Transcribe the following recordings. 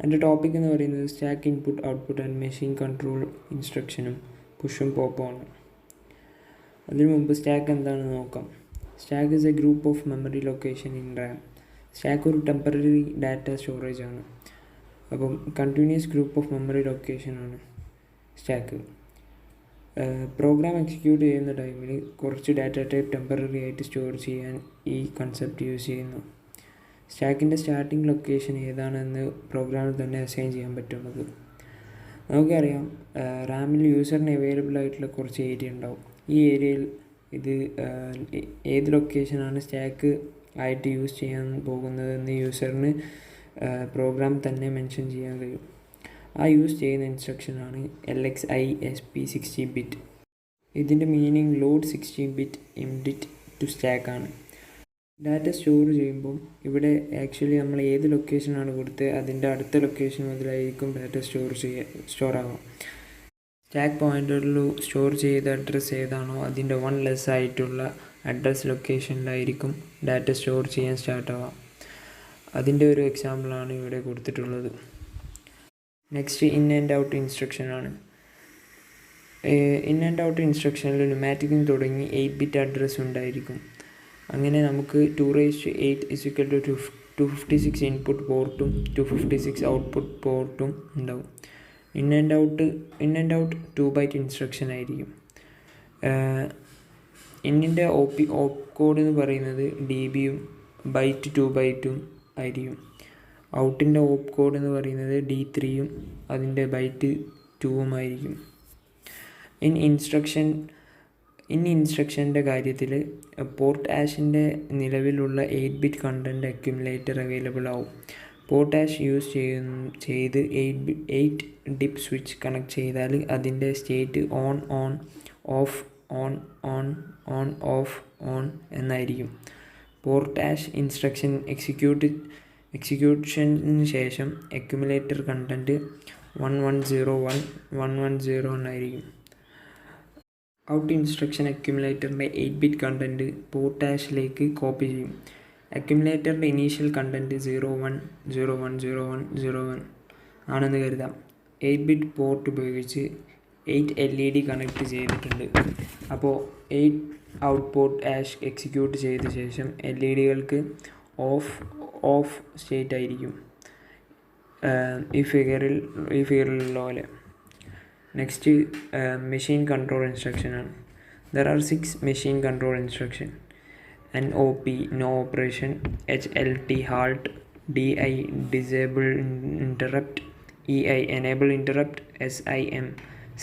എൻ്റെ ടോപ്പിക് എന്ന് പറയുന്നത് stack input output and machine control ഇൻസ്ട്രക്ഷനും പുഷും പോപ്പുമാണ്. അതിനു മുമ്പ് സ്റ്റാക്ക് എന്താണെന്ന് നോക്കാം. Stack is a group of memory location in RAM. Stack ഒരു ടെമ്പററി ഡാറ്റ സ്റ്റോറേജ് ആണ്. അപ്പം കണ്ടിന്യൂസ് ഗ്രൂപ്പ് ഓഫ് മെമ്മറി ലൊക്കേഷനാണ് സ്റ്റാക്ക്. പ്രോഗ്രാം എക്സിക്യൂട്ട് ചെയ്യുന്ന ടൈമിൽ കുറച്ച് ഡാറ്റ ടൈപ്പ് ടെമ്പററി ആയിട്ട് സ്റ്റോർ ചെയ്യാൻ ഈ കൺസെപ്റ്റ് യൂസ് ചെയ്യുന്നു. സ്റ്റാക്കിൻ്റെ സ്റ്റാർട്ടിംഗ് ലൊക്കേഷൻ ഏതാണെന്ന് പ്രോഗ്രാമിൽ തന്നെ അസൈൻ ചെയ്യാൻ പറ്റുന്നത്. നമുക്കറിയാം, റാമിൽ യൂസറിന് അവൈലബിൾ ആയിട്ടുള്ള കുറച്ച് ഏരിയ ഉണ്ടാവും. ഈ ഏരിയയിൽ ഇത് ഏത് ലൊക്കേഷനാണ് സ്റ്റാക്ക് ആയിട്ട് യൂസ് ചെയ്യാൻ പോകുന്നതെന്ന് യൂസറിന് പ്രോഗ്രാം തന്നെ മെൻഷൻ ചെയ്യാൻ കഴിയും. ആ യൂസ് ചെയ്യുന്ന ഇൻസ്ട്രക്ഷനാണ് LXI SP60 ഇതിൻ്റെ meaning load 16-bit immediate to stack ആണ്. ഡാറ്റ സ്റ്റോർ ചെയ്യുമ്പം ഇവിടെ ആക്ച്വലി നമ്മൾ ഏത് ലൊക്കേഷനാണ് കൊടുത്തത് അതിൻ്റെ അടുത്ത ലൊക്കേഷൻ മുതലായിരിക്കും ഡാറ്റ സ്റ്റോർ ആവാം. സ്റ്റാക്ക് പോയിൻ്ററിൽ സ്റ്റോർ ചെയ്ത അഡ്രസ്സ് ഏതാണോ അതിൻ്റെ 1 ലെസ് ആയിട്ടുള്ള അഡ്രസ് ലൊക്കേഷനിലായിരിക്കും ഡാറ്റ സ്റ്റോർ ചെയ്യാൻ സ്റ്റാർട്ട് ആവാം. അതിൻ്റെ ഒരു എക്സാമ്പിളാണ് ഇവിടെ കൊടുത്തിട്ടുള്ളത്. നെക്സ്റ്റ് ഇൻ ആൻഡ് ഔട്ട് ഇൻസ്ട്രക്ഷനാണ്. ഇൻ ആൻഡ് ഔട്ട് ഇൻസ്ട്രക്ഷനിൽ ന്യൂമാറ്റിക്കിൽ തുടങ്ങി 8-bit അഡ്രസ്സ് ഉണ്ടായിരിക്കും. അങ്ങനെ നമുക്ക് 2⁸ = 256 ഇൻപുട്ട് പോർട്ടും 256 ഔട്ട്പുട്ട് പോർട്ടും ഉണ്ടാവും. In and out 2 byte instruction ആയിരിക്കും. ഇന്നിൻ്റെ ഓപ്പ് കോഡ് എന്ന് പറയുന്നത് DBയും ബൈറ്റ് 2 byte ആയിരിക്കും. ഔട്ടിൻ്റെ ഓപ്പ് കോഡ് എന്ന് പറയുന്നത് D3യും അതിൻ്റെ ബൈറ്റ് 2 ആയിരിക്കും. ഇൻസ്ട്രക്ഷൻ്റെ കാര്യത്തിൽ പോർട്ട് ആഷിൻ്റെ നിലവിലുള്ള 8-bit കണ്ടൻറ്റ് അക്യുമുലേറ്റർ അവൈലബിൾ ആവും. പോർട്ട് ആഷ് യൂസ് ചെയ്ത് 8 ഡിപ്പ് സ്വിച്ച് കണക്ട് ചെയ്താൽ അതിൻ്റെ state on off on off എന്നായിരിക്കും. പോർട്ട് ആഷ് ഇൻസ്ട്രക്ഷൻ എക്സിക്യൂഷന് ശേഷം അക്യുമുലേറ്റർ കണ്ടൻറ്റ് 1101 എന്നായിരിക്കും. ഔട്ട് ഇൻസ്ട്രക്ഷൻ അക്യുമുലേറ്ററിൻ്റെ 8-bit കണ്ടൻറ്റ് പോർട്ട് ആഷിലേക്ക് കോപ്പി ചെയ്യും. അക്യുമുലേറ്ററിൻ്റെ ഇനീഷ്യൽ കണ്ടൻറ്റ് 01010101 ആണെന്ന് കരുതാം. 8-bit പോർട്ട് ഉപയോഗിച്ച് 8 LED കണക്ട് ചെയ്തിട്ടുണ്ട്. അപ്പോൾ 8 ഔട്ട് പോർട്ട് ആഷ് എക്സിക്യൂട്ട് ചെയ്ത ശേഷം LEDകൾക്ക് ഓഫ് സ്റ്റേറ്റ് ആയിരിക്കും. ഈ ഫിഗറിലുള്ള പോലെ. നെക്സ്റ്റ് മെഷീൻ കൺട്രോൾ ഇൻസ്ട്രക്ഷനാണ്. There are 6 machine control instruction. NOP no operation, HLT halt, DI disable interrupt, EI enable interrupt, SIM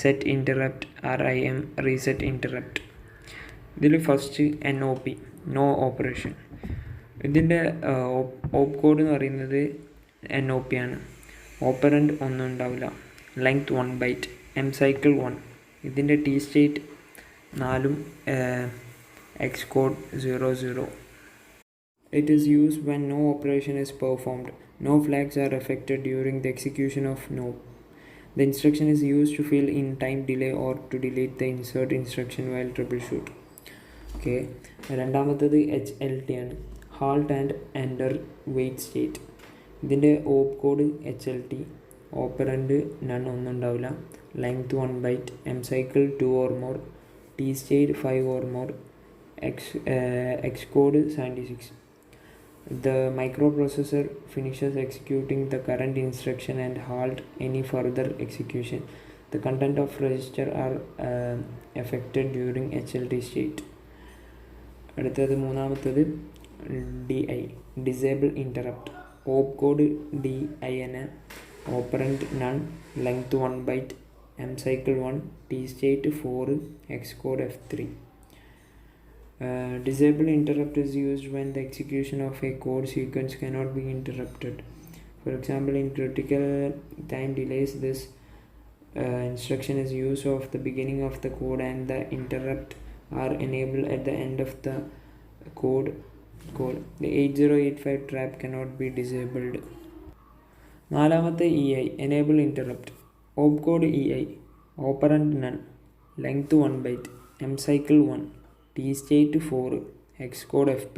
set interrupt, RIM reset interrupt. ഇതിൽ first NOP no operation. ഇതിൻ്റെ op code എന്ന് പറയുന്നത് NOP ആണ്. Operant ഒന്നും ഉണ്ടാവില്ല. Length 1 byte, M cycle 1. ഇതിൻ്റെ T state 4, X code 00. It is used when no operation is performed. No flags are affected during the execution of no. The instruction is used to fill in time delay or to delete the insert instruction while troubleshoot. Okay. രണ്ടാമത്തത് HLT ആണ്. halt and enter wait state. ഇതിൻ്റെ op code HLT. Operant ഒന്നും ഉണ്ടാവില്ല. Length 1 byte, M cycle 2 or more, T state 5 or more, X code 76. The microprocessor finishes executing the current instruction and halt any further execution. The content of register are affected during HLT state. അടുത്തത് മൂന്നാമത്തത് DI disable interrupt. Op code DIN, operand none, length 1 byte, M cycle 1, T state 4, X code F3. Disable interrupt is used when the execution of a code sequence cannot be interrupted. For example, in critical time delays, this instruction is used of the beginning of the code and the interrupt are enabled at the end of the code. The 8085 trap cannot be disabled. നാലാമത്തെ EI enable interrupt. Op code EI, operand none, length 1 byte, M cycle 1, T state 4, X code FP.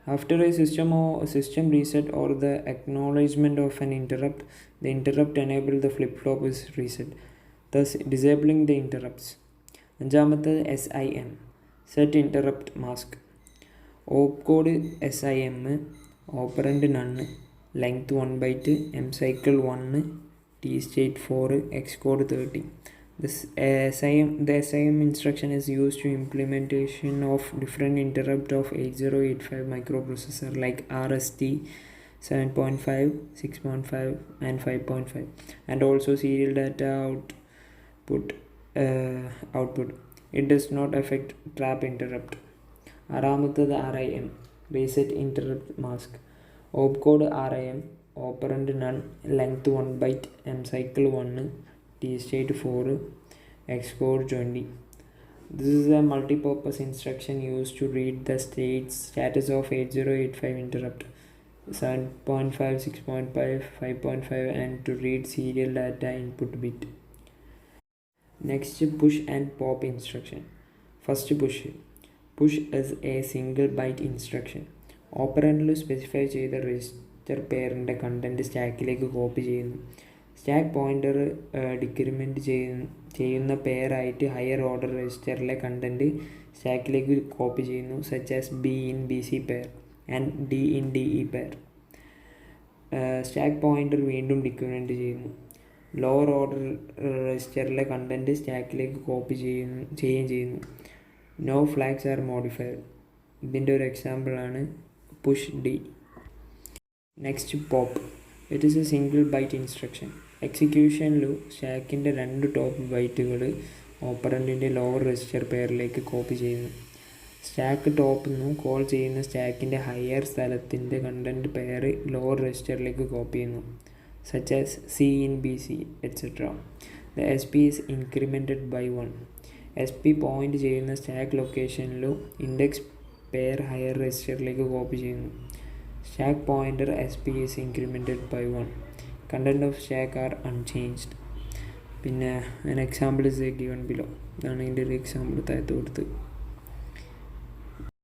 After a system reset or the acknowledgement of an interrupt, the interrupt enable the flip-flop is reset, thus disabling the interrupts. അഞ്ചാമത്തത് SIM, set interrupt mask. Opcode SIM, operant നണ്ണ്, length 1 byte, M cycle 1, T state 4, X code 30. The SIM instruction is used to implementation of different interrupt of 8085 microprocessor like RST 7.5, 6.5 and 5.5, and also serial data output. It does not affect trap interrupt. ആറാമത്തത് RIM, reset interrupt mask. Opcode RIM, operand none, length 1 byte, M cycle 1, T state 4, X code 20. This is a multi-purpose instruction used to read the status of 8085 interrupt 7.5, 6.5, 5.5 and to read serial data input bit. Next, push and pop instruction. First, push is a single byte instruction. ഓപ്പറൻഡിൽ specify ചെയ്ത register പെയറിൻ്റെ content സ്റ്റാക്കിലേക്ക് copy ചെയ്യുന്നു. Stack pointer decrement ചെയ്യുന്ന പെയറായിട്ട് higher order രജിസ്റ്ററിലെ content സ്റ്റാക്കിലേക്ക് copy ചെയ്യുന്നു, such as B in BC pair and D in DE pair. Stack pointer വീണ്ടും ഡിക്രിമെൻറ്റ് ചെയ്യുന്നു. ലോവർ ഓർഡർ രജിസ്റ്ററിലെ കണ്ടൻറ്റ് സ്റ്റാക്കിലേക്ക് കോപ്പി ചെയ്യുന്നു. No flags are modified. ഇതിൻ്റെ ഒരു എക്സാമ്പിളാണ് push D. Next, pop. It is a single byte instruction. എക്സിക്യൂഷനിൽ സ്റ്റാക്കിൻ്റെ 2 top ബൈറ്റുകൾ ഓപ്പറൻറ്റിൻ്റെ lower register പെയറിലേക്ക് copy ചെയ്യുന്നു. സ്റ്റാക്ക് ടോപ്പിൽ നിന്നും കോൾ ചെയ്യുന്ന സ്റ്റാക്കിൻ്റെ ഹയർ സ്ഥലത്തിൻ്റെ കണ്ടൻറ്റ് പെയർ ലോവർ രജിസ്റ്ററിലേക്ക് കോപ്പി ചെയ്യുന്നു, such as C in BC etc. The SP is incremented by 1. SP point ചെയ്യുന്ന stack ലൊക്കേഷനിലോ ഇൻഡെക്സ് പെയർ ഹയർ രജിസ്റ്ററിലേക്ക് കോപ്പി ചെയ്യുന്നു. Stack pointer SP is incremented by 1. Content of stack are unchanged. പിന്നെ an example is given below. ഇതാണ് ഇതിൻ്റെ ഒരു example താഴത്ത് കൊടുത്ത്.